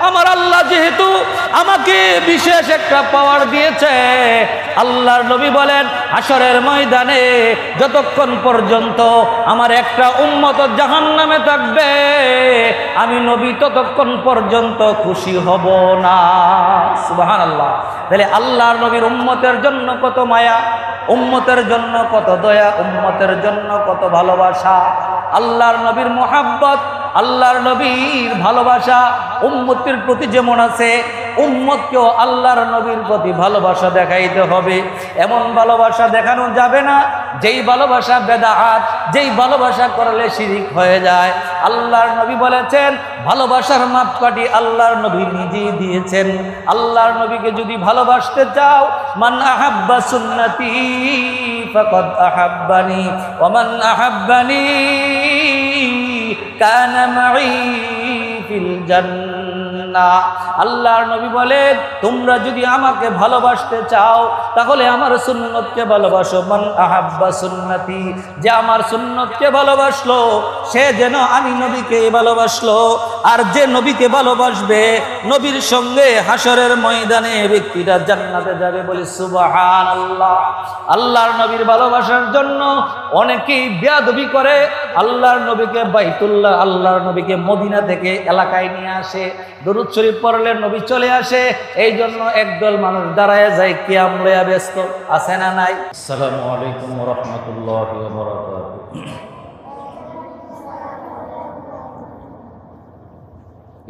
আমার আল্লাহ যেহেতু আমাকে বিশেষ একটা পাওয়ার দিয়েছে, আল্লাহর নবী বলেন হাশরের ময়দানে যতক্ষণ পর্যন্ত আমার একটা উম্মত জাহান্নামে থাকবে, আমি নবী ততক্ষণ পর্যন্ত খুশি হব না। সুবহানাল্লাহ। তাহলে আল্লাহর নবীর উম্মতের জন্য কত মায়া, উম্মতের জন্য কত দয়া, উম্মতের জন্য কত ভালোবাসা। আল্লাহর নবীর মুহাব্বত, আল্লাহর নবীর ভালোবাসা উম্মতের প্রতি যেমন আছে, উম্মতকেও আল্লাহর নবীর প্রতি ভালোবাসা দেখাইতে হবে। এমন ভালোবাসা দেখানো যাবে না যেই ভালোবাসা বেদাত, যেই ভালোবাসা করলে শিরিক হয়ে যায়। আল্লাহর নবী বলেছেন ভালোবাসার মাপকাঠি আল্লাহর নবী নিজেই দিয়েছেন। আল্লাহর নবীকে যদি ভালোবাসতে চাও, মান আহাব্বা সুন্নতি ফাকাদ আহাব্বানি ওয়া মান আহাব্বানি কানা মাই ফিল জান্নাহ। আল্লাহর নবী বলেন তোমরা যদি আমাকে ভালোবাসতে চাও তাহলে আমার সুন্নতকে ভালোবাসো। মান আহাব্বা সুন্নতি, যে আমার সুন্নতকে ভালোবাসলো সে যেন আমি নবীকে ভালোবাসলো। আর যে নবীকে ভালোবাসবে, নবীর সঙ্গে হাশরের ময়দানে ব্যক্তিরা জান্নাতে যাবে। বলি সুবহানাল্লাহ। আল্লাহর নবীর ভালোবাসার জন্য অনেকেই বেয়াদবি করে, আল্লাহর নবীকে বাইতুল্লাহ, আল্লাহর নবীকে মদিনা থেকে এলাকায় নিয়ে আসে, দরুদ শরীফ পড়লে নবী চলে আসে। এই জন্য একদল মানুষ দাঁড়ায় যায় কিয়াম লইয়া ব্যস্ত, আছে না নাই? আসসালামু আলাইকুম ওয়া রাহমাতুল্লাহি ওয়া বারাকাতুহু।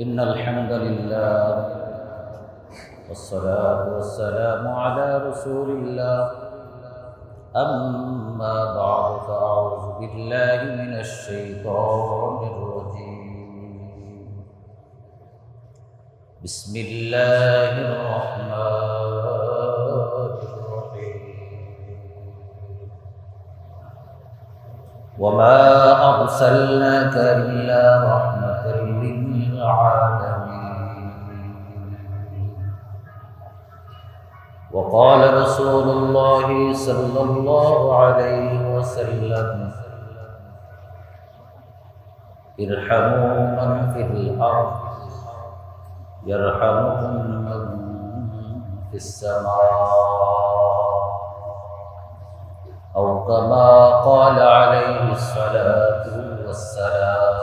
ইন্নাল হামদুলিল্লাহ ওয়াসসালাতু ওয়াসসালামু আলা রাসূলিল্লাহ। আম্মা বা'দু ফাআউযু বিল্লাহি মিনাশ শাইতানির রাজীম। বিসমিল্লাহির রহমানির রহিম। ওয়া মা আরসালনাকা ইল্লা রাহমাতাল লিল আলামিন। ওয়া ক্বালা রাসূলুল্লাহি সাল্লাল্লাহু আলাইহি ওয়াসাল্লাম ইরহামু মান ফিল আরদ يرحمكم من في السماء أو كما قال عليه الصلاة والسلام.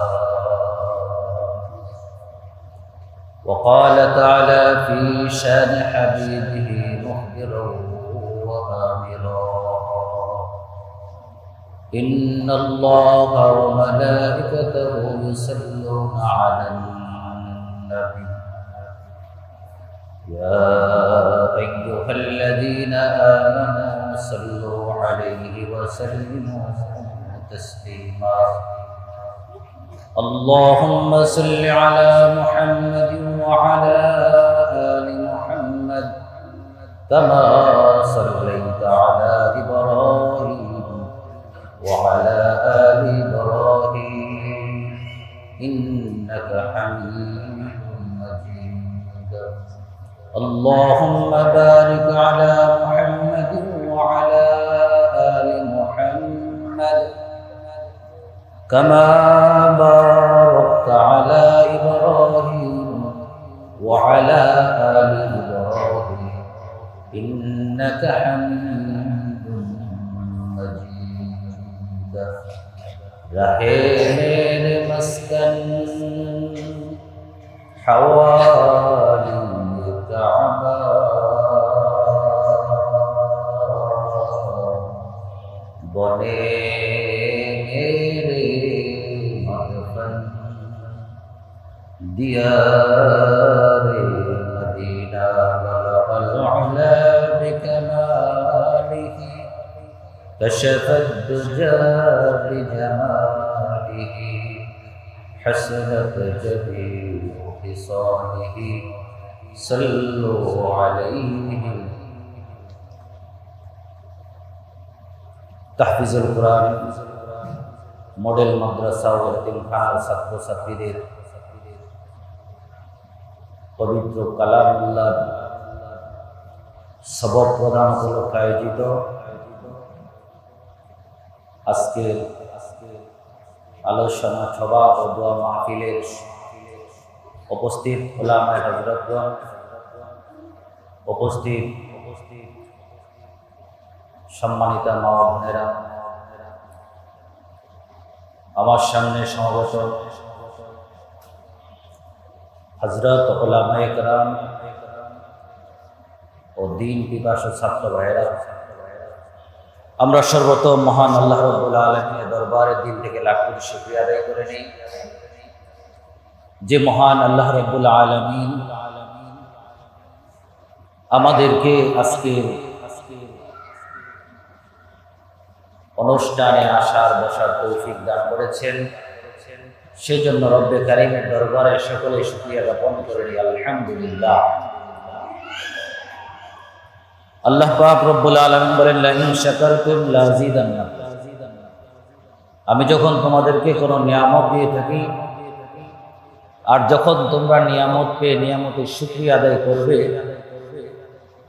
وقال تعالى في شان حبيبه مخبرا وآمرا إن الله وملائكته يصلون على النبي يا أيها الذين آمنوا صلوا عليه وسلموا تسليما. اللهم صل على محمد وعلى آل محمد كما صليت على إبراهيم وعلى آل إبراهيم إنك حميد مجيد. اللهم بارك على محمد وعلى آل محمد كما باركت على إبراهيم وعلى آل إبراهيم إنك حميد مجيد. رہے میرے مسکن حوالی کعبہ بنے میرے مدفن دیار مدینہ ملأ العلا بکمالہ كشف الدجى بجماله حسنت جميع خصاله صلوا عليه. তাহফিজুল কোরআন মডেল মাদ্রাসা ও এতিমখানার ছাত্রছাত্রীদের পবিত্র কালামুল্লাহ সবক প্রদান উপলক্ষে আয়োজিত আজকের আলোচনা সভা ও দোয়া মাহফিলের উপস্থিত উলামায়ে হযরতগণ, উপস্থিত সম্মানিত মা ও বোনেরা, আমার সামনে সমবেত হযরত উলামায়ে কেরাম ও দ্বীন পিপাসু ছাত্র ভাইয়েরা, আমরা সর্বপ্রথম মহান আল্লাহ রাব্বুল আলামিনের দরবারে দিল থেকে লাখ কোটি শুকরিয়া আদায় করে নিই যে মহান আল্লাহ রাব্বুল আলামিন আমাদেরকে আজকে অনুষ্ঠানে আসার বসার তৌফিক দান করেছেন। সেজন্য রব্বে কারীমের দরবারে সকলে শুকরিয়া জ্ঞাপন করে নিই আলহামদুলিল্লাহ। আল্লাহ পাক রব্বুল আলামিন বলেন, লা ইন শাকারতুম লাযিদান্নাকুম। আমি যখন তোমাদেরকে কোনো নিয়ামত দিয়ে থাকি আর যখন তোমরা নিয়ামত পেয়ে নিয়ামতের শুকরিয়া আদায় করবে,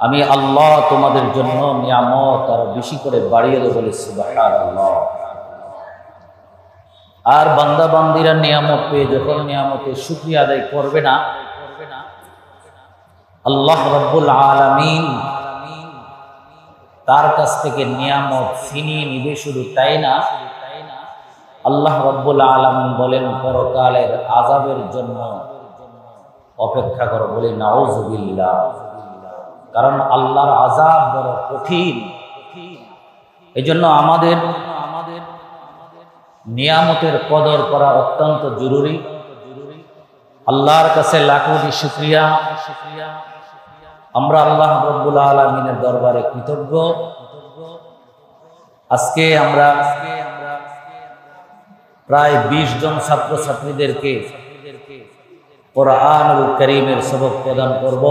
আমি আল্লাহ তোমাদের জন্য নিয়ামত আরো বেশি করে বাড়িয়ে দেব। বলে সুবহানাল্লাহ। আর বান্দা বান্দিরা নিয়ামত পেয়ে যখন নিয়ামতের শুকরিয়া আদায় করবে না, আল্লাহ রাব্বুল আলামিন তার কাছ থেকে নিয়ামত ছিনিয়ে নিবে। শুধু তাই না, আল্লাহ রাব্বুল আলামিন বলেন পরকালের আযাবের জন্য অপেক্ষা করো। বলে নাউযুবিল্লাহ। কারণ আল্লাহর আযাব বড় কঠিন। এজন্য আমাদের নিয়ামতের কদর করা অত্যন্ত জরুরি। আল্লাহর কাছে লাখ কোটি শুকরিয়া। আমরা আল্লাহ রাব্বুল আলামিনের দরবারে কৃতজ্ঞ। আজকে আমরা প্রায় 20 জন ছাত্রছাত্রীদেরকে কোরআনুল কারীমের সবক প্রদান করব।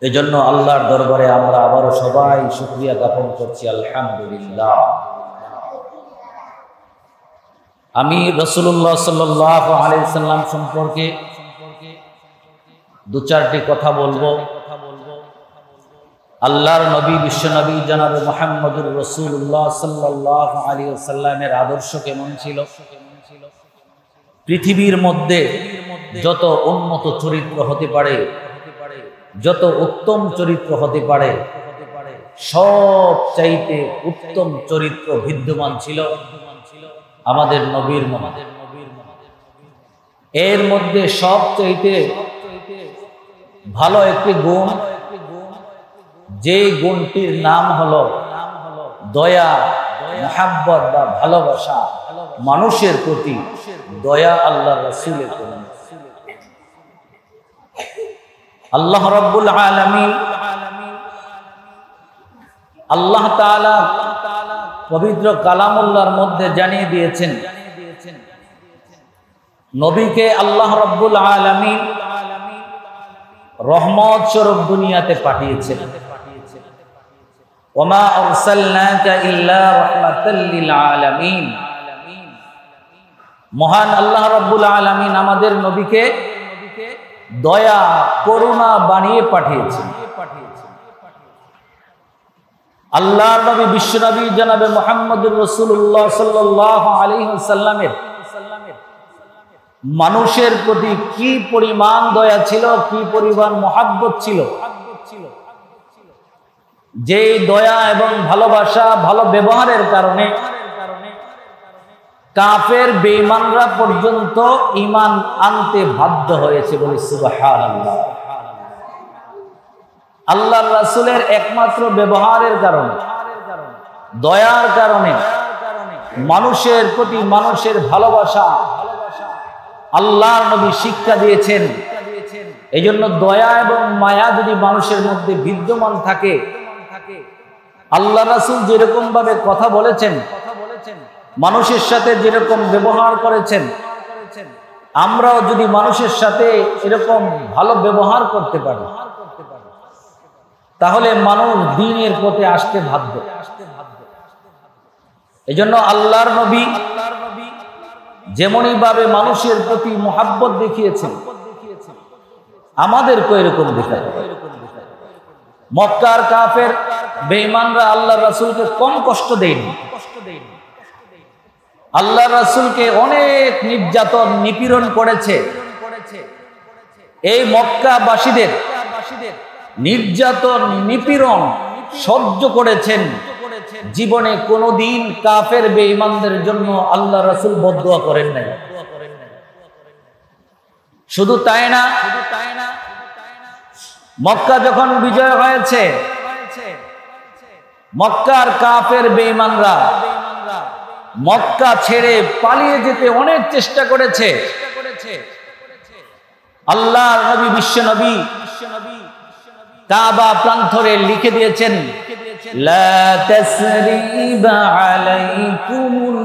এজন্য আল্লাহর দরবারে আমরা আবারও সবাই শুকরিয়া জ্ঞাপন করছি আলহামদুলিল্লাহ। আমি রাসূলুল্লাহ সাল্লাল্লাহু আলাইহি ওয়াসাল্লাম সম্পর্কে দু চারটি কথা বলবো। আল্লাহর নবী বিশ্বনবী জনাব মুহাম্মদুর রাসূলুল্লাহ সাল্লাল্লাহু আলাইহি ওয়াসাল্লামের আদর্শ কেমন ছিল, পৃথিবীর মধ্যে যত উন্নত চরিত্র হতে পারে, যত উত্তম চরিত্র হতে পারে, সব চাইতে উত্তম চরিত্র বিদ্যমান ছিল আমাদের নবীর মধ্যে। এর মধ্যে সব চাইতে ভালো একটি গুণ, যে গুণটির নাম হলো দয়া, মুহাব্বত বা ভালোবাসা, মানুষের প্রতি দয়া আল্লাহর রাসূলের প্রতি। আল্লাহ রাব্বুল আলামিন, আল্লাহ তাআলা পবিত্র কালামুল্লাহর মধ্যে জানিয়ে দিয়েছেন নবীকে আল্লাহ রাব্বুল আলামিন রহমত স্বরূপ দুনিয়াতে পাঠিয়েছেন। ওমা আরসালনাকা ইল্লা রাহমাতাল লিল আলামিন। মহান আল্লাহ রাব্বুল আলামিন আমাদের নবীকে দয়া, করুণা বানিয়ে পাঠিয়েছেন। আল্লাহর নবী বিশ্বনবী জনাবে মুহাম্মদুর রাসূলুল্লাহ সাল্লাল্লাহু আলাইহি ওয়াসাল্লামের মানুষের প্রতি কি পরিমাণ দয়া ছিল, কি পরিমাণ মুহাব্বত ছিল, যে দয়া এবং ভালোবাসা, ভালো ব্যবহারের কারণে কাফের বেঈমানরা পর্যন্ত ঈমান আনতে বাধ্য হয়েছে। বলে সুবহানাল্লাহ। আল্লাহর রাসূলের একমাত্র ব্যবহারের কারণে, দয়ার কারণে, মানুষের প্রতি মানুষের ভালোবাসা আল্লাহর নবী শিক্ষা দিয়েছেন। এই জন্য দয়া এবং মায়া যদি মানুষের মধ্যে বিদ্যমান থাকে, আল্লাহ রাসূল যেরকম ভাবে কথা বলেছেন, মানুষের সাথে যেরকম ব্যবহার করেছেন, আমরাও যদি মানুষের সাথে এরকম ভালো ব্যবহার করতে পারি, তাহলে মানুষ দ্বীনের পথে আসতে বাধ্য। এজন্য আল্লাহর নবী যেমনই ভাবে মানুষের প্রতি মুহাব্বত দেখিয়েছেন, আমাদেরকে এরকম দেখায়। মক্কার কাফের বেঈমানরা আল্লাহর রাসূলকে কম কষ্ট দেয়নি। আল্লাহ রাসূলকে অনেক নির্যাতন নিপীড়ন করেছে। এই মক্কাবাসীদের নির্যাতন নিপীড়ন সহ্য করেছেন। জীবনে কোনোদিন কাফের বেঈমানদের জন্য আল্লাহ রাসূল বদদুয়া করেন নাই। শুধু তাই না, মক্কা যখন বিজয় হয়েছে, মক্কার কাফের বেঈমানরা মক্কা ছেড়ে পালিয়ে যেতে অনেক চেষ্টা করেছে। আল্লাহর নবী বিশ্ব নবী কাবা প্রান্তরে লিখে দিয়েছেন, লা তাসরিবা আলাইকুমুল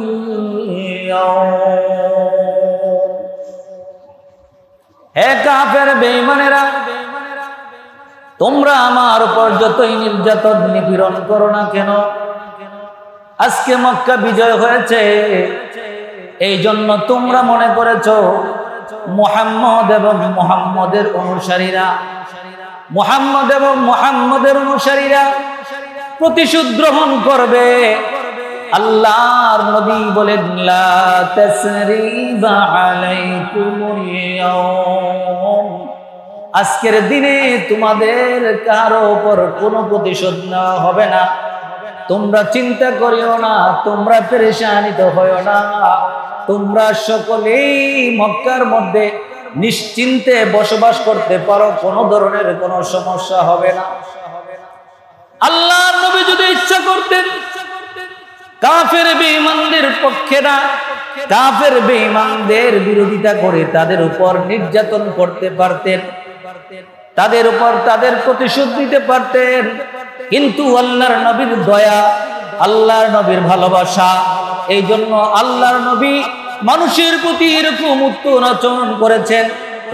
ইয়াউম। হে কাফের বেঈমানেরা, তোমরা আমার উপর যতই নির্যাতন নিপীড়ন করো না কেন, আজকে মক্কা বিজয় হয়েছে, এই জন্য তোমরা মনে করেছো মুহাম্মদ এবং মুহাম্মদের অনুসারীরা প্রতিশোধ গ্রহণ করবে। আল্লাহর নবী বলেন, লা তাসরিবা আলাইকুমুল ইয়াউম। আজকের দিনে তোমাদের কারো উপর কোনো প্রতিশোধ নেওয়া হবে না। তোমরা চিন্তা করিও না, তোমরা পেরেশানিত হইও না, তোমরা সকলেই মক্কার মধ্যে নিশ্চিন্তে বসবাস করতে পারো, কোনো ধরনের কোনো সমস্যা হবে না। আল্লাহর নবী যদি ইচ্ছা করতেন কাফের বেঈমানদের পক্ষে না, কাফের বেঈমানদের বিরোধিতা করে তাদের উপর নির্যাতন করতে পারতেন, তাদের উপর তাদের প্রতিশোধ দিতে পারতেন। কিন্তু আল্লাহর নবীর দয়া, আল্লাহর নবীর ভালোবাসা, এই জন্য আল্লাহর নবী মানুষের প্রতি এরকম উত্তম আচরণ করেছেন।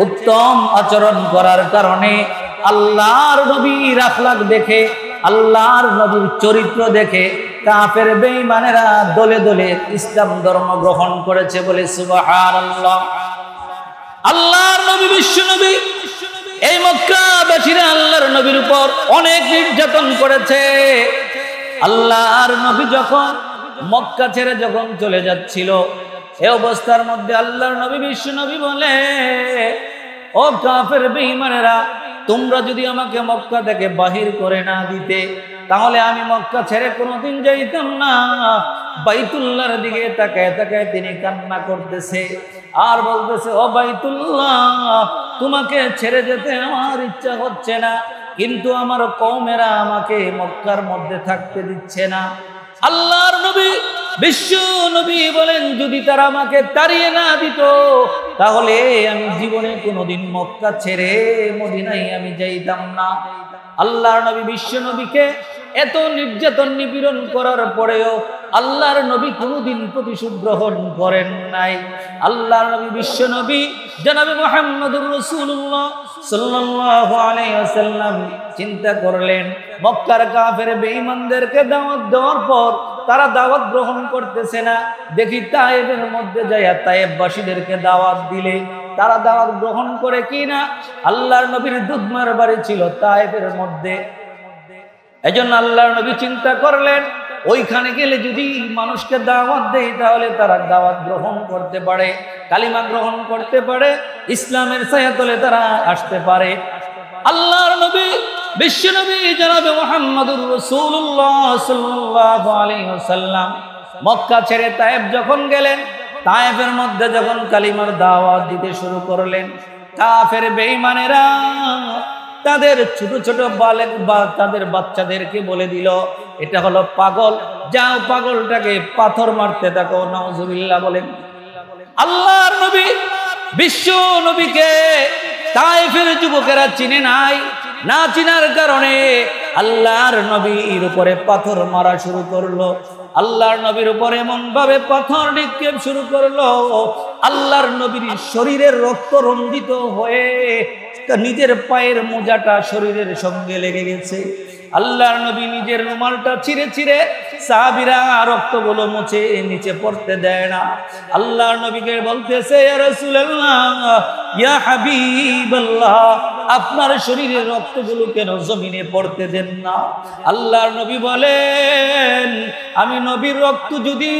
উত্তম আচরণ করার কারণে আল্লাহর নবীর আখলাক দেখে, আল্লাহর নবীর চরিত্র দেখে কাফের বেঈমানেরা দলে দলে ইসলাম ধর্ম গ্রহণ করেছে বলে সুবহানাল্লাহ। আল্লাহর নবী বিশ্ব নবী এই মক্কাবাসীরা আল্লাহর নবীর উপর অনেক নির্যাতন করেছে। আল্লাহর নবী যখন মক্কা ছেড়ে যখন চলে যাচ্ছিল, এই অবস্থার মধ্যে আল্লাহর নবী বিশ্ব নবী বলে, ও কাফের বেঈমানেরা, তোমরা যদি আমাকে মক্কা থেকে বাহির করে না দিতে, তাহলে আমি মক্কা ছেড়ে কোনোদিন যাইতাম না। বাইতুল্লাহর দিকে তাকায় তাকায় তিনি কান্না করতেছে আর বলতেছে, ও বাইতুল্লাহ, তোমাকে ছেড়ে যেতে আমার ইচ্ছা হচ্ছে না, কিন্তু আমার কওমেরা আমাকে মক্কার মধ্যে থাকতে দিচ্ছে না। আল্লাহর নবী বিশ্ব নবী বলেন, যদি তারা আমাকে তাড়িয়ে না দিত, তাহলে আমি জীবনে কোনোদিন মক্কা ছেড়ে মদিনায় আমি যাইতাম না। আল্লাহর নবী বিশ্ব নবীকে এত নির্যাতন নিপীড়ন করার পরেও আল্লাহর নবী কোনোদিন প্রতিশোধ গ্রহণ করেন নাই। আল্লাহর নবী বিশ্ব নবী জনাবে মুহাম্মদুর রাসূলুল্লাহ সাল্লাল্লাহু আলাইহি ওয়াসাল্লাম চিন্তা করলেন, মক্কার কাফের বেঈমানদেরকে দাওয়াত দেওয়ার পর তারা দাওয়াত গ্রহণ করতেছে না, দেখি তায়েফের মধ্যে যাইয়া তায়েফবাসীদেরকে দাওয়াত দিলে তারা দাওয়াত গ্রহণ করে কিনা। আল্লাহর নবীর দুধমার বাড়ি ছিল তায়েফের মধ্যে। এজন্য আল্লাহর নবী চিন্তা করলেন, ওইখানে গেলে যদি মানুষকে দাওয়াত দেয়, তাহলে তারা দাওয়াত গ্রহণ করতে পারে, কালিমা গ্রহণ করতে পারে, ইসলামের ছায়াতলে তারা আসতে পারে। আল্লাহর নবী বিশ্ব নবী জনাবে মুহাম্মদুর রাসূলুল্লাহ সাল্লাল্লাহু আলাইহি ওয়াসাল্লাম মক্কা ছেড়ে তায়েফ যখন গেলেন, তায়েফের মধ্যে যখন কালিমার দাওয়াত দিতে শুরু করলেন, কাফের বেঈমানেরা তাদের ছোট ছোট বালেক বা তাদের বাচ্চাদেরকে বলে দিল, এটা হলো পাগল, যাও পাগলটাকে পাথর মারতে থাকো, নাউজুবিল্লাহ বলেন। আল্লাহর নবী বিশ্ব নবীকে তায়েফের যুবকেরা চিনে নাই, না চিনার কারণে আল্লাহর নবীর উপরে পাথর মারা শুরু করলো। আল্লাহর নবীর উপরে এমন ভাবে পাথর নিক্ষেপ শুরু করলো, আল্লাহর নবীর শরীরের রক্ত রঞ্জিত হয়ে নিজের পায়ের মোজাটা শরীরের সঙ্গে লেগে গেছে। আল্লাহর নবী নিজের রুমালটা ছিঁড়ে ছিঁড়ে সাহাবীরা রক্তগুলো মুছে নিচে পড়তে দেয় না। আল্লাহর নবীকে বলতেছে, ইয়া রাসূলুল্লাহ, ইয়া হাবিবাল্লাহ, আপনার শরীরের রক্তগুলো কেন জমিনে পড়তে দেন না? আল্লাহর নবী বলেন, আমি নবীর রক্ত যদি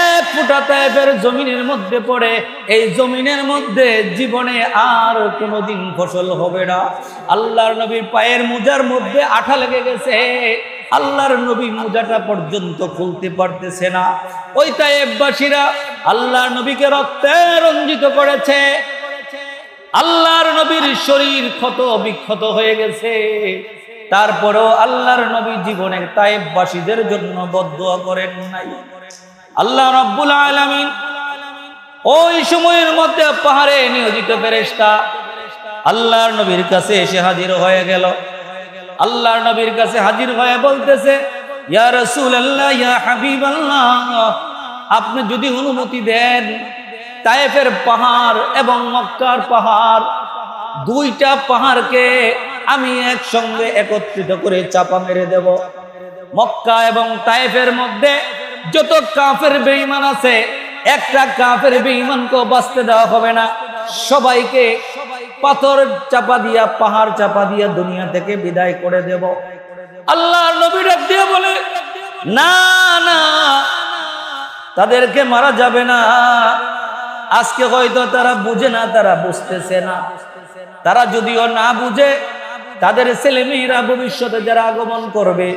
এক ফোঁটা তায়েফের জমিনের মধ্যে পড়ে, এই জমিনের মধ্যে জীবনে আর কোনোদিন ফসল হবে না। আল্লাহর নবীর পায়ের মোজার মধ্যে আঠা লেগে গেছে, আল্লাহর নবী মোজাটা পর্যন্ত খুলতে পারতেছে না। ওই তায়েফবাসীরা আল্লাহর নবীকে রক্তে রঞ্জিত করেছে, আল্লাহর নবীর শরীর ক্ষত বিক্ষত হয়ে গেছে। তারপরেও আল্লাহর নবী জীবনে তায়েফবাসীদের জন্য বদদুয়া করেন নাই। আল্লাহ রাব্বুল আলামিন ওই সময়ের মধ্যে পাহাড়ে নিয়োজিত ফেরেশতা আল্লাহর নবীর কাছে এসে হাজির হয়ে গেল। আল্লাহর নবীর কাছে হাজির হয়ে বলতেছে, ইয়া রাসূলুল্লাহ, ইয়া হাবিবাল্লাহ, আপনি যদি অনুমতি দেন, তায়েফের পাহাড় এবং মক্কার পাহাড়, দুইটা পাহাড়কে আমি একসঙ্গে একত্রিত করে চাপা মেরে দেব। মক্কা এবং তায়েফের মধ্যে যত কাফের বেঈমান আছে, একটা কাফের বেঈমানকে বাঁচতে দেওয়া হবে না। সবাইকে পাথর চাপা দিয়া, পাহাড় চাপা দিয়া দুনিয়া থেকে বিদায় করে দেব। আল্লাহর নবী ডাক দিয়ে বলে, না না, তাদেরকে মারা যাবে না। আজকে হয়তো তারা বুঝে না, তারা বুঝতেছে না। তারা যদিও না বুঝে, তাদের ছেলেমেয়েরা ভবিষ্যতে যারা আগমন করবে,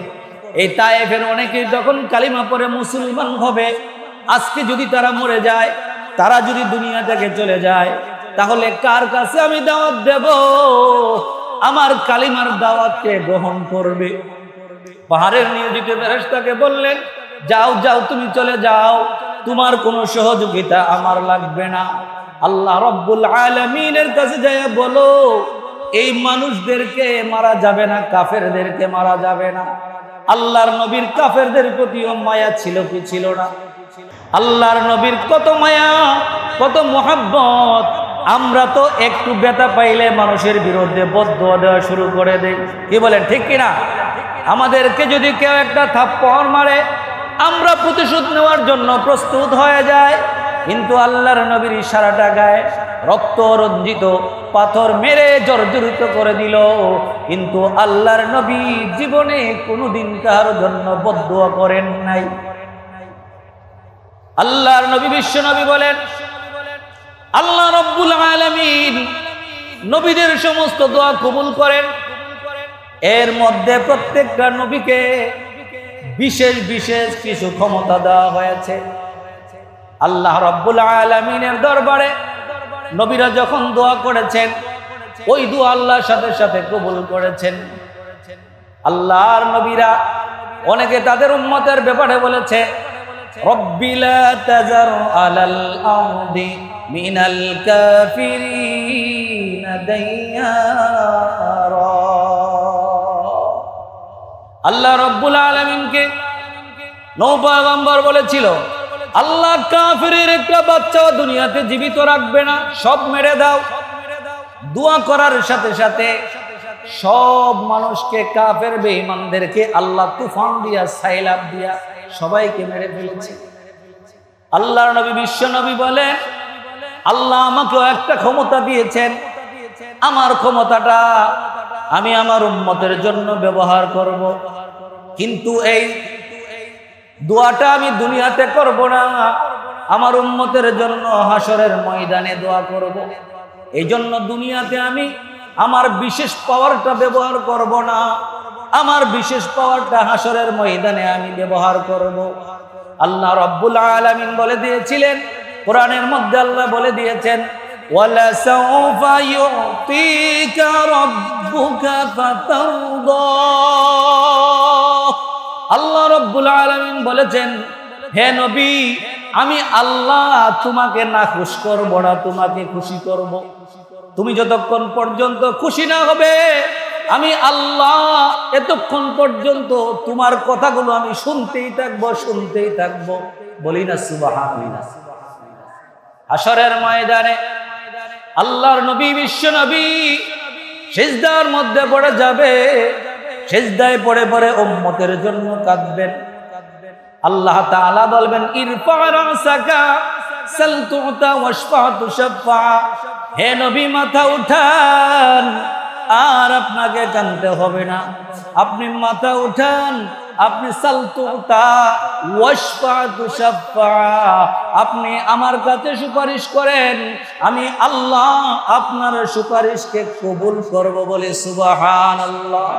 এই তায়েফের অনেকেই যখন কালিমা পড়ে মুসলমান হবে, আজকে যদি তারা মরে যায়, তারা যদি দুনিয়া থেকে চলে যায়, তাহলে কার কাছে আমি দাওয়াত দেব? আমার কালিমার দাওয়াতকে গ্রহণ করবে। পাহাড়ের নিয়োজিত ফেরেশতাকে বললেন, যাও যাও, তুমি চলে যাও, তোমার কোনো সহযোগিতা আমার লাগবে না। আল্লাহ রাব্বুল আলামিনের কাছে যায় বলো, এই মানুষদেরকে মারা যাবে না, কাফেরদেরকে মারা যাবে না। আল্লাহর নবীর কাফেরদের প্রতিও মায়া ছিল কি ছিল না? আল্লাহর নবীর কত মায়া, কত মোহাব্বত। আমরা তো একটু ব্যথা পাইলে মানুষের বিরুদ্ধে বদদুয়া দেওয়া শুরু করে দেই, কি বলেন, ঠিক কিনা? আমাদেরকে যদি কেউ একটা থাপ্পড় মারে, আমরা প্রতিশোধ নেওয়ার জন্য প্রস্তুত হয়ে যায়। কিন্তু আল্লাহর নবীর ইশারাটা গায়ে রক্ত রঞ্জিত পাথর মেরে জর্জরিত করে দিল। কিন্তু আল্লাহর নবী জীবনে কোনোদিন কারো জন্য বদদুয়া করেন নাই। আল্লাহর নবী বিশ্ব নবী বলেন, আল্লাহ রাব্বুল আলামিন নবীদের সমস্ত দোয়া কবুল করেন। এর মধ্যে প্রত্যেকটা নবীকে বিশেষ বিশেষ কিছু ক্ষমতা দেওয়া হয়েছে। আল্লাহ রাব্বুল আলামিনের দরবারে নবীরা যখন দোয়া করেছেন, ওই দোয়া আল্লাহর সাথে সাথে কবুল করেছেন। আল্লাহর নবীরা অনেকে তাদের উম্মতের ব্যাপারে বলেছে, রব্বি লা তাযার আলাল আরদি মিনাল কাফিরিনা দাইয়ারা। আল্লাহ রাব্বুল আলামিনকে নূহ পয়গম্বর বলেছিল, আল্লাহ কাফিরের একটা বাচ্চাও দুনিয়াতে জীবিত রাখবে না, সব মেরে দাও। দোয়া করার সাথে সাথে সব মানুষকে, কাফের বেঈমানদেরকে আল্লাহ তুফান দিয়া, সাইলাব দিয়া সবাইকে মেরে ফেলেছে। আল্লাহর নবী বিশ্ব নবী বলেন, আল্লাহ আমাকেও একটা ক্ষমতা দিয়েছেন, আমার ক্ষমতাটা আমি আমার উম্মতের জন্য ব্যবহার করব। কিন্তু এই দোয়াটা আমি দুনিয়াতে করব না, আমার উম্মতের জন্য হাসরের ময়দানে দোয়া করব। এই জন্য দুনিয়াতে আমি আমার বিশেষ পাওয়ারটা ব্যবহার করব না, আমার বিশেষ পাওয়ারটা হাসরের ময়দানে আমি ব্যবহার করব। আল্লাহ রাব্বুল আলামিন বলে দিয়েছিলেন, কোরআনের মধ্যে আল্লাহ বলে দিয়েছেন, ওয়ালা সাউফা ইউতিকা রাব্বুকা ফাতারদা। আল্লাহ রাব্বুল আলামিন বলেছেন, হে নবী, আমি আল্লাহ তোমাকে নাখুশ করব না, তোমাকে খুশি করব। তুমি যতক্ষণ পর্যন্ত খুশি না হবে, আমি আল্লাহ এতক্ষণ পর্যন্ত তোমার কথাগুলো আমি শুনতেই থাকবো, শুনতেই থাকবো। বলি না সুবহানাল্লাহ। হাসরের ময়দানে আল্লাহর নবী বিশ্ব নবী সিজদার মধ্যে পড়ে যাবে, সিজদায় পড়ে পড়ে উম্মতের জন্য কাঁদবেন। আল্লাহ তাআলা বলবেন ইরফা রাসাকা সাল তুতা ওয়াশফা তুশফা, হে নবী মাথা উঠান, আর আপনাকে কাঁদতে হবে না, আপনি মাথা উঠান, আপনি সাল তুতা ওয়াশফা তুশফা, আপনি আমার কাছে সুপারিশ করেন, আমি আল্লাহ আপনার সুপারিশকে কবুল করব বলে সুবহানাল্লাহ।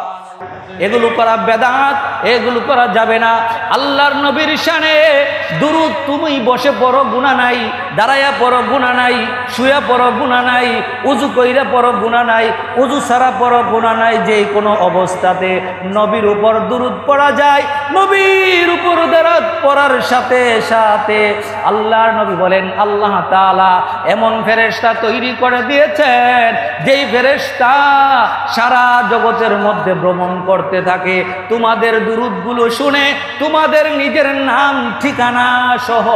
এগুলো করা বেদাত, এগুলো করা যাবে না। আল্লাহর নবীর শানে দুরূদ তুমি বসে পড়ো গুনাহ নাই, দাঁড়ায়া পড়ো গুনাহ নাই, শুয়া পড়ো গুনাহ নাই, উযু কইরা পড়ো গুনাহ নাই, উযু ছাড়া পড়ো গুনাহ নাই, যে কোনো অবস্থাতে নবীর উপর দুরূদ পড়া যায়। নবীর উপর দরুদ পড়ার সাথে সাথে আল্লাহর নবী বলেন আল্লাহ তাআলা এমন ফেরেশতা তৈরি করে দিয়েছেন, যেই ফেরেশতা সারা জগতের মধ্যে ভ্রমণ করতে থাকে, তোমাদের দুরূদগুলো শুনে তোমাদের নিজের নাম ঠিকানা সহ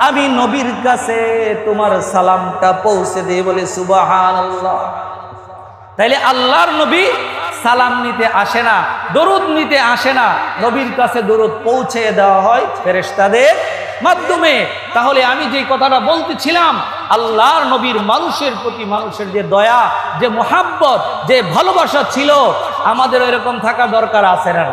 আমি নবীর কাছে তোমার সালামটা পৌঁছে দেই বলে সুবহানাল্লাহ। তাইলে আল্লাহর নবী সালাম নিতে আসে না, দরুদ নিতে আসে না, নবীর কাছে দরুদ পৌঁছে দেওয়া হয় ফেরেশতাদের মাধ্যমে। তাহলে আমি যে কথাটা বলতেছিলাম, আল্লাহর নবীর মানুষের প্রতি মানুষের যে দয়া, যে মোহাব্বত, যে ভালোবাসা ছিল, আমাদের এরকম থাকা দরকার আছে না?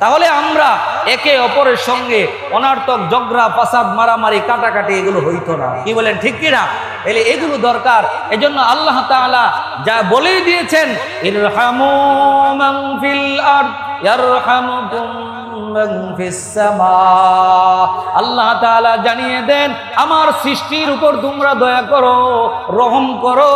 তাহলে আমরা একে অপরের সঙ্গে অনার্থক ঝগড়া ফাসাদ মারামারি কাটাকাটি এগুলো হইতো না। কি বলেন ঠিক কিনা? এলে এগুলো দরকার। এজন্য আল্লাহ তাআলা যা বলেই দিয়েছেন ইরহামু মান ফিল আরদ ইয়ারহামুকুম মান ফিস সামা, আল্লাহ তাআলা জানিয়ে দেন আমার সৃষ্টির উপর তোমরা দয়া করো, রহম করো,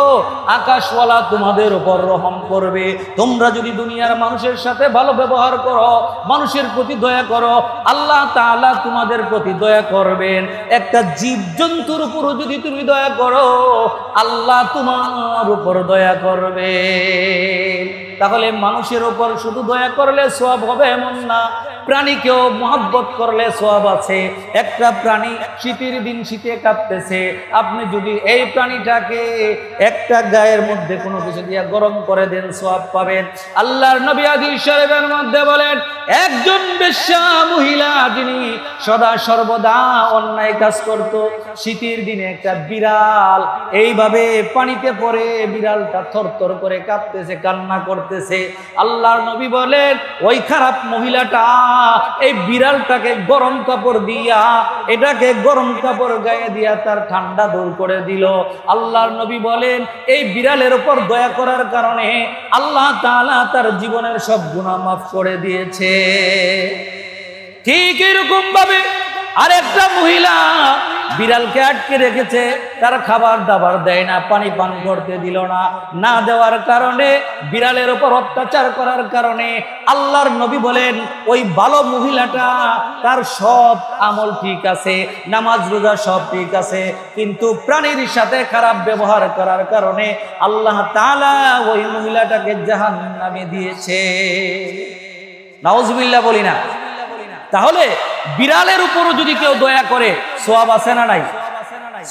আকাশওয়ালা তোমাদের উপর রহম করবে। তোমরা যদি দুনিয়ার মানুষের সাথে ভালো ব্যবহার করো, মানুষের প্রতি দয়া করো, আল্লাহ তাআলা তোমাদের প্রতি দয়া করবেন। একটা জীবজন্তুর উপর যদি তুমি দয়া করো, আল্লাহ তোমার উপর দয়া করবে। তাহলে মানুষের উপর শুধু দয়া করলে সওয়াব হবে এমন না, প্রাণীকেও মহব্বত করলে সওয়াব আছে। একটা প্রাণী শীতের দিন শীতে কাঁপতেছে, আপনি যদি এই প্রাণীটাকে একটা গায়ের মধ্যে কোনো কিছু দিয়ে গরম করে দেন, সওয়াব পাবেন। আল্লাহর নবী হাদিস শরীফের মধ্যে বলেন, একজন বেশ্যা মহিলা যিনি সদা সর্বদা অন্যায় কাজ করত, শীতের দিনে একটা বিড়াল এইভাবে পানিতে পড়ে বিড়ালটা থরথর করে কাঁপতেছে, কান্না করতেছে। আল্লাহর নবী বলেন, ওই খারাপ মহিলাটা এই বিড়ালটাকে গরম কাপড় দিয়া, এটাকে গরম কাপড় গায়ে দিয়া তার ঠান্ডা দূর করে দিল। আল্লাহর নবী বলেন, এই বিড়ালের উপর দয়া করার কারণে আল্লাহ তাআলা তার জীবনের সব গুনাহ মাফ করে দিয়েছে। ঠিক এরকম ভাবে আরেকটা মহিলা বিড়ালকে আটকে রেখেছে, তার খাবার দাবার দেয় না, পানি পান করতে দিল না, না দেওয়ার কারণে, বিড়ালের উপর অত্যাচার করার কারণে আল্লাহর নবী বলেন ওই ভালো মহিলাটা তার সব আমল ঠিক আছে, নামাজ রোজা সব ঠিক আছে, কিন্তু প্রাণীর সাথে খারাপ ব্যবহার করার কারণে আল্লাহ তাআলা ওই মহিলাটাকে জাহান্নামে দিয়েছে। নাউজুবিল্লাহ বলি না? তাহলে বিড়ালের উপরও যদি কেউ দয়া করে সওয়াব আছে না নাই?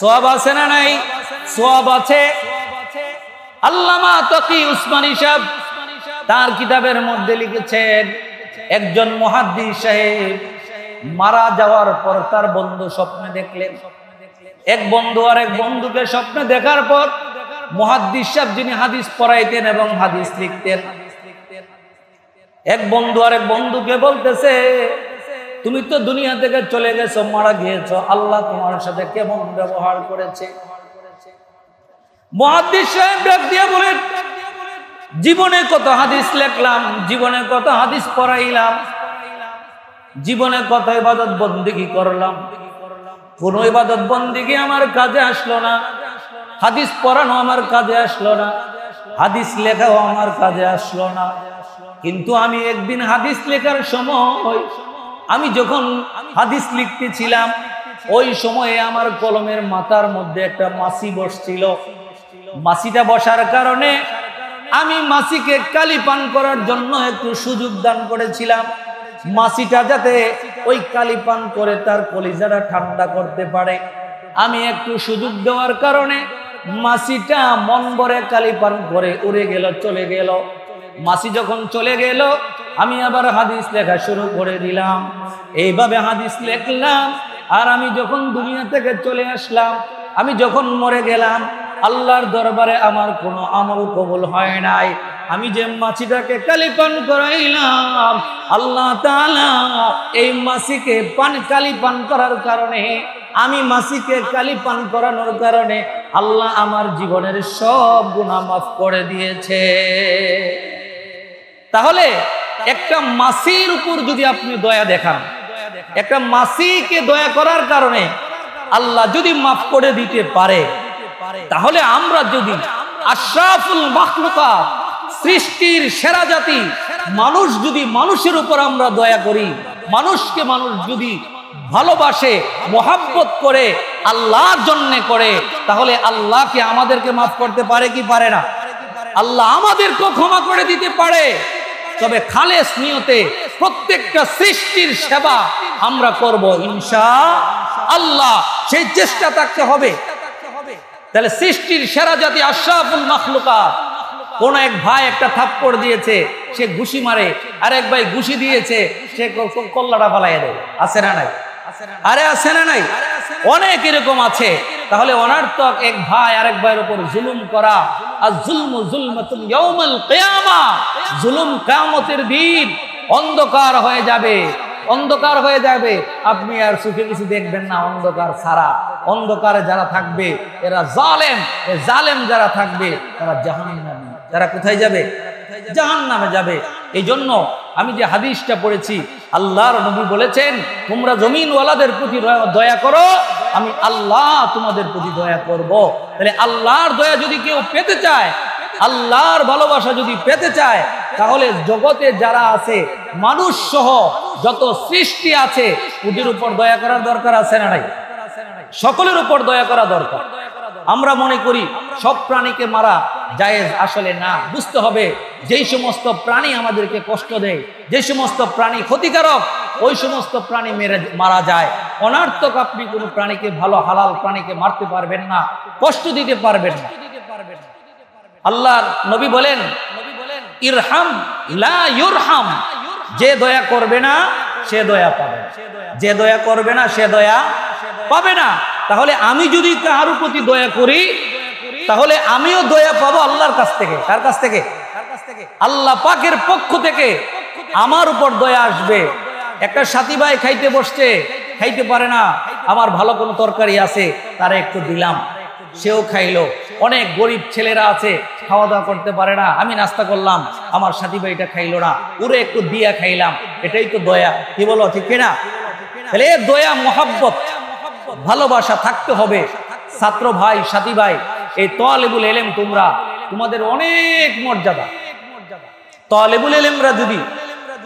সওয়াব আছে না নাই? সওয়াব আছে। আল্লামা তাকি উসমানী সাহেব তার কিতাবের মধ্যে লিখেছেন, একজন মুহাদ্দিস সাহেব মারা যাওয়ার পর তার বন্ধু স্বপ্নে দেখলেন। এক বন্ধু আর এক বন্ধুকে স্বপ্নে দেখার পর মুহাদ্দিস সাহেব যিনি হাদিস পড়াইতেন এবং হাদিস লিখতেন, এক বন্ধু আর এক বন্ধুকে বলতেছে, তুমি তো দুনিয়া থেকে চলে গেছো, মারা গিয়েছো, আল্লাহ তোমার সাথে কেমন ব্যবহার করেছে? মুহাদ্দিস সাহেব ডাক দিয়ে বলেন, জীবনে কত হাদিস লিখলাম, জীবনে কত হাদিস পড়াইলাম, জীবনে কত ইবাদত বন্দেগী করলাম, কোন ইবাদত বন্দেগী আমার কাজে আসলো না, হাদিস পড়ানো আমার কাজে আসলো না, হাদিস লেখাও আমার কাজে আসলো না। কিন্তু আমি একদিন হাদিস লেখার সময়, আমি যখন হাদিস লিখতেছিলাম, ওই সময়ে আমার কলমের মাথার মধ্যে একটা মাছি বসছিল। মাছিটা বসার কারণে আমি মাছিকে কালি পান করার জন্য একটু সুযোগ দান করেছিলাম, মাছিটা যাতে ওই কালি পান করে তার কলিজাটা ঠান্ডা করতে পারে। আমি একটু সুযোগ দেওয়ার কারণে মাছিটা মন ভরে কালি পান করে উড়ে গেল, চলে গেল। মাছি যখন চলে গেল, আমি আবার হাদিস লেখা শুরু করে দিলাম। এইভাবে হাদিস লিখলাম। আর আমি যখন দুনিয়া থেকে চলে আসলাম, আমি যখন মরে গেলাম, আল্লাহর দরবারে আমার কোনো আমল কবুল হয় নাই। আমি যে মাছিটাকে কালিপান করাইলাম, আল্লাহ তাআলা এই মাছিকে কালিপান করার কারণে, আমি মাছিকে কালিপান করানোর কারণে আল্লাহ আমার জীবনের সব গুনাহ মাফ করে দিয়েছে। তাহলে একটা মাছির উপর যদি আপনি দয়া দেখান, একটা মাছিকে দয়া করার কারণে আল্লাহ যদি মাফ করে দিতে পারে, তাহলে আমরা যদি আশরাফুল মাখলুকাত, সৃষ্টির সেরা জাতি মানুষ, যদি মানুষের উপর আমরা দয়া করি, মানুষকে মানুষ যদি ভালোবাসে, মোহাব্বত করে, আল্লাহর জন্য করে, তাহলে আল্লাহকে আমাদেরকে মাফ করতে পারে কি পারে না? আল্লাহ আমাদেরকে ক্ষমা করে দিতে পারে। তবে খালেস নিয়তে প্রত্যেকটা সৃষ্টির সেবা আমরা করব ইনশাআল্লাহ, সেই চেষ্টা থাকতে হবে। তাহলে সৃষ্টির সেরা জাতি আশরাফুল মাখলুকাত, কোন এক ভাই একটা থাপ্পড় দিয়েছে, সে ঘুষি মারে, আরেক ভাই ঘুষি দিয়েছে, সে কল্লাটা ফালাইয়া দেয়। আছে না নাই? আরে আছে না নাই? অনেক এরকম আছে। তাহলে অনার্থক এক ভাই আরেক ভাইয়ের উপর জুলুম করা, আর জুলমু জুলমাতুন ইয়াউমাল কিয়ামা, জুলুম কিয়ামতের দিন অন্ধকার হয়ে যাবে, অন্ধকার হয়ে যাবে। আপনি আর সুখে কিছু দেখবেন না, অন্ধকার ছাড়া। অন্ধকারে যারা থাকবে এরা জালেম, এই জালেম যারা থাকবে তারা জাহান্নামী। যারা কোথায় যাবে? জাহান্নামে যাবে। এই জন্য আমি যে হাদিসটা পড়েছি, আল্লাহর নবী বলেছেন, তোমরা জমিনওয়ালাদের প্রতি দয়া করো, আমি আল্লাহ তোমাদের প্রতি দয়া করব। তাহলে আল্লাহর দয়া যদি কেউ পেতে চায়, আল্লাহর ভালোবাসা যদি পেতে চায়, তাহলে জগতে যারা আছে, মানুষ সহ যত সৃষ্টি আছে, ওদের উপর দয়া করার দরকার আছে না নাই? সকলের উপর দয়া করা দরকার। আমরা মনে করি সব প্রাণীকে মারা জায়েজ, আসলে না। বুঝতে হবে যেই সমস্ত প্রাণী আমাদেরকে কষ্ট দেয়, যে সমস্ত প্রাণী ক্ষতিকারক, ওই সমস্ত প্রাণী মারা যায়। অনার্থক আপনি কোনো প্রাণীকে, ভালো হালাল প্রাণীকে মারতে পারবেন না, কষ্ট দিতে পারবেন না। আল্লাহর নবী বলেন, ইরহাম লা ইউরহাম, যে দয়া করবে না সে দয়া পাবে, যে দয়া করবে না সে দয়া পাবে না। তাহলে আমি যদি কারো প্রতি দয়া করি, তাহলে আমিও দয়া পাবো আল্লাহর কাছ থেকে। কার কাছ থেকে? আল্লাহ পাকের পক্ষ থেকে আমার উপর দয়া আসবে। একটা সাথী ভাই খাইতে বসছে, খাইতে পারে না, আমার ভালো কোনো তরকারি আছে, তারা একটু দিলাম, সেও খাইলো। অনেক গরিব ছেলেরা আছে, খাওয়া দাওয়া করতে পারে না, আমি নাস্তা করলাম, আমার সাথী ভাইটা খাইলো না, ওরে একটু দিয়া খাইলাম, এটাই তো দয়া। কি বলো, ঠিক কিনা? তাহলে দয়া, মোহাব্বত, ভালোবাসা থাকতে হবে। ছাত্র ভাই, সাথী ভাই, এই তালেবুল ইলম, তোমরা, তোমাদের অনেক মর্যাদা। তালেবুল ইলমরা যদি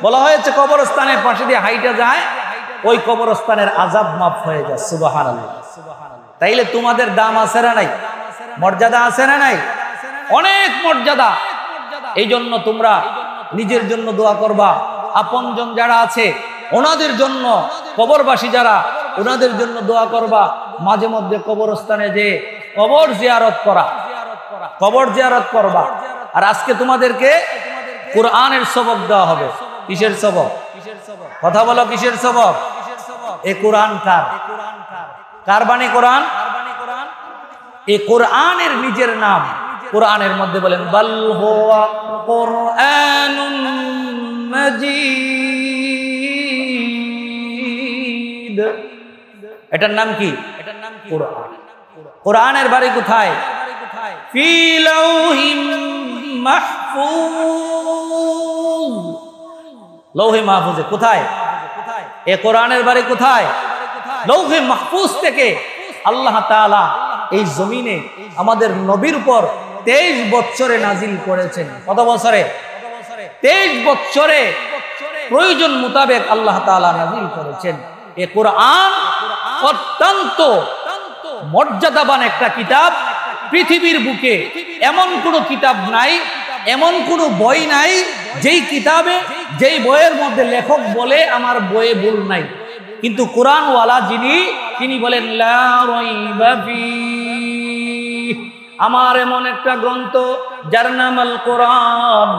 বলা হয়েছে কবরস্থানের পাশে দিয়ে হাইটা যায়, ওই কবরস্থানের আযাব মাফ হয়ে যায়। সুবহানাল্লাহ। তাইলে তোমাদের দাম আছে না নাই? মর্যাদা আছে না নাই? অনেক মর্যাদা। এই জন্য তোমরা নিজের জন্য দোয়া করবা, আপনজন যারা আছে ওনাদের জন্য, কবরবাসী যারা, ওনাদের জন্য দোয়া করবা। মাঝে মধ্যে কবরস্থানে যে কবর জিয়ারত করা, কবর জিয়ারত করবা। আর আজকে তোমাদেরকে কোরআনের সবক দেওয়া হবে। কিসের সবক? কথা বলো, কিসের সবক? এই কোরআন কার? কার বাণী কোরআন? এই কোরআনের নিজের নাম। কোরআনের মধ্যে বলেন, বাল হুয়া কুরআনুম মাজিদ। এটার নাম কি? এটার নাম কোরআন। কোরআনের বাড়ি কোথায়? ফি লাউহিম মাহফুজ। লৌহে মাহফুজে। কোথায়? এ কোরআনের বাড়ি কোথায়? লৌহে মাহফুজ থেকে আল্লাহ তাআলা এই জমিনে আমাদের নবীর উপর 23 বছরে নাজিল করেছেন। কত বছরে? 23 বছরে প্রয়োজন মোতাবেক আল্লাহ তাআলা নাজিল করেছেন। এ কোরআন অত্যন্ত মর্যাদাবান একটা কিতাব। পৃথিবীর বুকে এমন কোনো কিতাব নাই, এমন কোনো বই নাই যেই কিতাবে, যেই বইয়ের মধ্যে লেখক বলে আমার বইয়ে ভুল নাই, কিন্তু কোরআনওয়ালা যিনি, তিনি বলেন লা রাইবা ফীহ। আমার এমন একটা গ্রন্থ যার নাম আল কোরআন,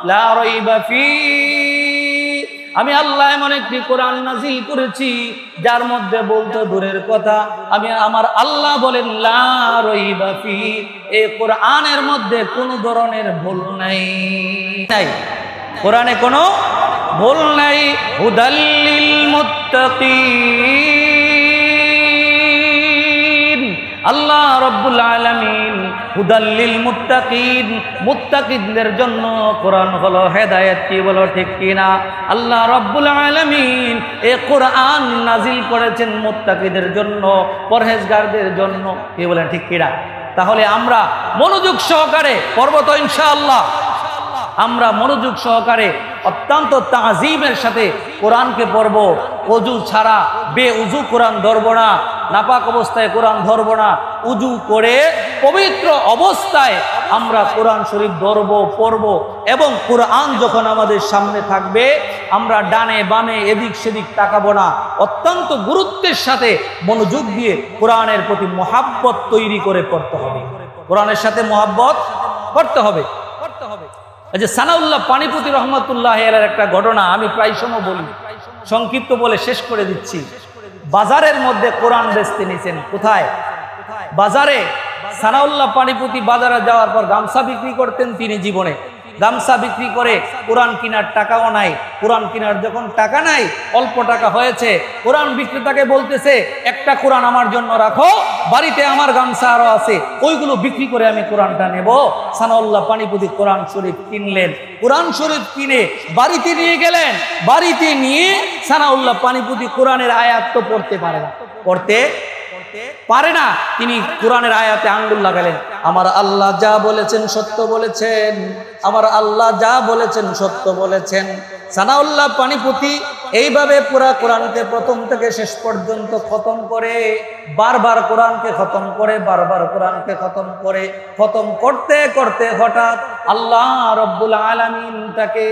লা রাইবা ফীহ, আমি আল্লাহ এমন একটি কোরআন নাজিল করেছি যার মধ্যে বলতে দূরের কথা, আমি আমার আল্লাহ বলেন লা রাইবা ফি, এই কোরআনের মধ্যে কোনো ধরনের ভুল নাই, কোরআনে কোনো ভুল নাই। হুদাল্লিল মুত্তাকিন, আল্লাহ রাব্বুল আলামিন হুদাল্লিল মুত্তাকিন, মুত্তাকিনদের জন্য কোরআন হলো হেদায়েত। কি বলো ঠিক কিনা? আল্লাহ রাব্বুল আলামিন এই কোরআন নাজিল করেছেন মুত্তাকিদের জন্য, পরহেজগারদের জন্য। কি বলেন ঠিক কিনা? তাহলে আমরা মনোযোগ সহকারে পড়ব তো ইনশাআল্লাহ, আমরা মনোযোগ সহকারে অত্যন্ত তাজিমের সাথে কোরআনকে পড়ব। ওযু ছাড়া বেউযু কোরআন ধরব না, নাপাক অবস্থায় কোরআন ধরব না, উযু করে পবিত্র অবস্থায় আমরা কোরআন শরীফ ধরব, পড়ব। এবং কোরআন যখন আমাদের সামনে থাকবে আমরা ডানে বামে এদিক সেদিক তাকাবো না, অত্যন্ত গুরুত্বের সাথে মনোযোগ দিয়ে কোরআনের প্রতি মহাব্বত তৈরি করে পড়তে হবে, কোরআনের সাথে মহাব্বত করতে হবে। এই যে সানাউল্লাহ পানিপতি রহমতুল্লাহ আলাইহির একটা ঘটনা আমি প্রায় সময় বলি, সংক্ষিপ্ত বলে শেষ করে দিচ্ছি। বাজারের মধ্যে কোরআন বেচতে নিয়েছেন। কোথায়? বাজারে। সানাউল্লাহ পানিপতি বাজারে যাওয়ার পর গামছা বিক্রি করতেন তিনি জীবনে, গামছা বিক্রি করে কোরআন কেনার টাকাও নাই। কোরআন কেনার যখন টাকা নাই, অল্প টাকা হয়েছে, কোরআন বিক্রেতাকে বলতেছে একটা কোরআন আমার জন্য রাখো, বাড়িতে আমার গামছা আরো আছে, ওইগুলো বিক্রি করে আমি কোরআনটা নেব। সানাউল্লাহ পানিপতি কোরআন শরীফ কিনলেন, কোরআন শরীফ কিনে বাড়িতে নিয়ে গেলেন। বাড়িতে নিয়ে সানাউল্লাহ পানিপতি কোরআনের আয়াত তো পড়তে পারে না, পড়তে পারে না, তিনি কোরআনের আয়াতে আঙ্গুল লাগালেন। আমার আল্লাহ যা বলেছেন সত্য বলেছেন, আমার আল্লাহ যা বলেছেন সত্য বলেছেন। সানাউল্লাহ পানিপতি এইভাবে পুরা কোরআনকে প্রথম থেকে শেষ পর্যন্ত খতম করে, বারবার কোরআনকে খতম করে, বারবার কোরআনকে খতম করে, খতম করতে করতে হঠাৎ আল্লাহ রব্বুল আলামিন তাকে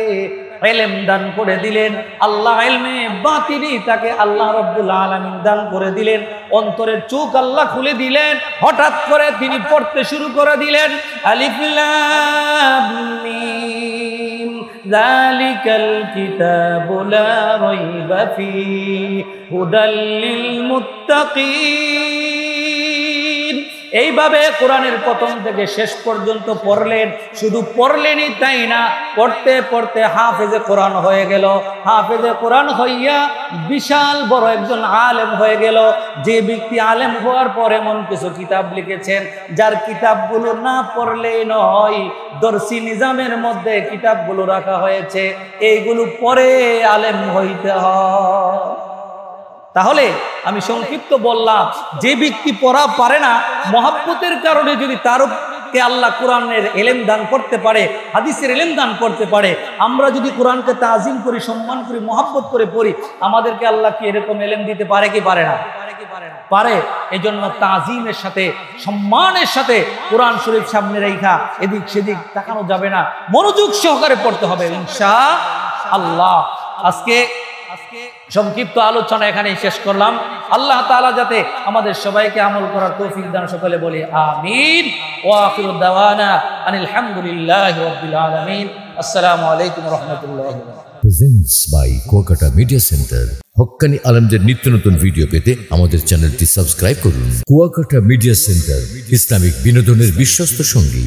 ইলম দান করে দিলেন। আল্লাহ ইলমে বাতিনি তাকে আল্লাহ রব্বুল আলামিন দান করে দিলেন, অন্তরের চোখ আল্লাহ খুলে দিলেন। হঠাৎ করে তিনি পড়তে শুরু করে দিলেন আলিফ লাম মিম যালিকাল কিতাবু লা রাইবা ফীহি হুদাল লিল মুত্তাকিন। এইভাবে কোরআনের প্রথম থেকে শেষ পর্যন্ত পড়লেন। শুধু পড়লেনই তাই না, পড়তে পড়তে হাফেজে কোরআন হয়ে গেল। হাফেজে কোরআন হইয়া বিশাল বড় একজন আলেম হয়ে গেল। যে ব্যক্তি আলেম হওয়ার পর এমন কিছু কিতাব লিখেছেন যার কিতাবগুলো না পড়লেই নয়, দর্সি নিজামের মধ্যে কিতাবগুলো রাখা হয়েছে, এইগুলো পড়ে আলেম হইতে হয়। তাহলে আমি সংক্ষিপ্ত বললাম, যে ব্যক্তি পড়া পারে না, মহাব্বতের কারণে যদি তারকে আল্লাহ কোরআনের ইলম দান করতে পারে, হাদিসের ইলম দান করতে পারে, আমরা যদি কোরআনকে তাজিম করি, সম্মান করি, মহাব্বত করে পড়ি, আমাদেরকে আল্লাহ কি এরকম ইলম দিতে পারে কি পারে না? পারে। এই জন্য তাজিমের সাথে সম্মানের সাথে কোরআন শরীফ সামনে রেখা এদিক সেদিক তাকানো যাবে না, মনোযোগ সহকারে পড়তে হবে ইনশাআল্লাহ। আজকে সংক্ষিপ্ত আলোচনা এখানে শেষ করলাম। আল্লাহ তাআলা যাতে আমাদের সবাইকে আমল করার তৌফিক দান, সকলে বলি আমিন। ওয়া আখিরু দাওয়ানা আনিল হামদুলিল্লাহি রাব্বিল আলামিন। আসসালামু আলাইকুম ওয়া রাহমাতুল্লাহি ওয়া বারাকাতুহু। Presents by Kuakata media centre. হক্কানি আলেমদের নিত্য নতুন ভিডিও পেতে আমাদের চ্যানেলটি সাবস্ক্রাইব করুন। কুয়াকাটা মিডিয়া সেন্টার, ইসলামিক বিনোদনের বিশ্বস্ত সঙ্গী।